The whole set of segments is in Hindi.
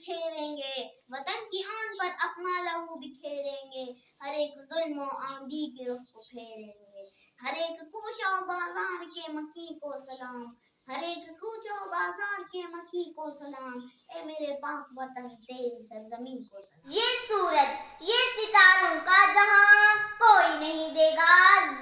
बिखेरेंगे, वतन की आन पर अपना लहू बिखेरेंगे, हर एक जुल्म आंधी के रुख को फेरेंगे। हर एक कूचो बाजार के मकी को सलाम, हर एक कूचो बाजार के मकी को सलाम, ए मेरे पाक वतन तेरी सरजमीन को सलाम। ये सूरज ये सितारों का जहां कोई नहीं देगा,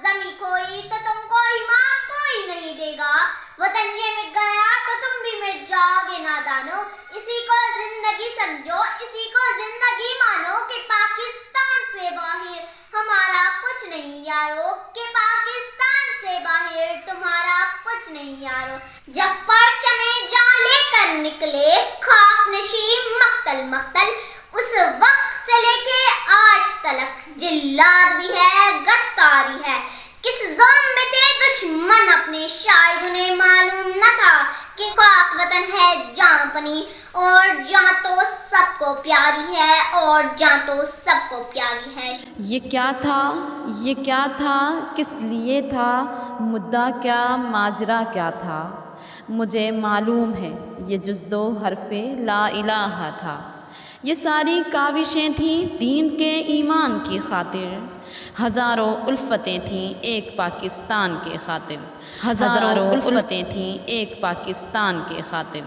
जमी खोई तो तुमको ईमान कोई नहीं देगा, वतन ये मिट गया तो तुम भी मिट जाओगे नादानो, इसी को जिंदगी समझो, इसी को जिंदगी मानो, कि पाकिस्तान से बाहर हमारा कुछ नहीं यारो, कि पाकिस्तान से बाहर तुम्हारा कुछ नहीं यारो। जब परचमे जा लेकर निकले खाक नशीब मक्तल मक्तल, उस वक्त से लेके आज तलक जिल्लात भी है गद्दारी है, किस ज़ौम में थे दुश्मन अपने शायद उन्हें मालूम न था कि पाक वतन है जान पनी, और जान तो सबको प्यारी है, और जान तो सबको प्यारी है। ये क्या था, ये क्या था, किस लिए था, मुद्दा क्या, माजरा क्या था, मुझे मालूम है ये जुज़्दो हरफ़े ला इलाहा था। ये सारी काविशें थीं दीन के ईमान की खातिर, हज़ारों उल्फ़तें थीं एक पाकिस्तान के खातिर, हज़ारों उल्फ़तें थीं एक पाकिस्तान के खातिर।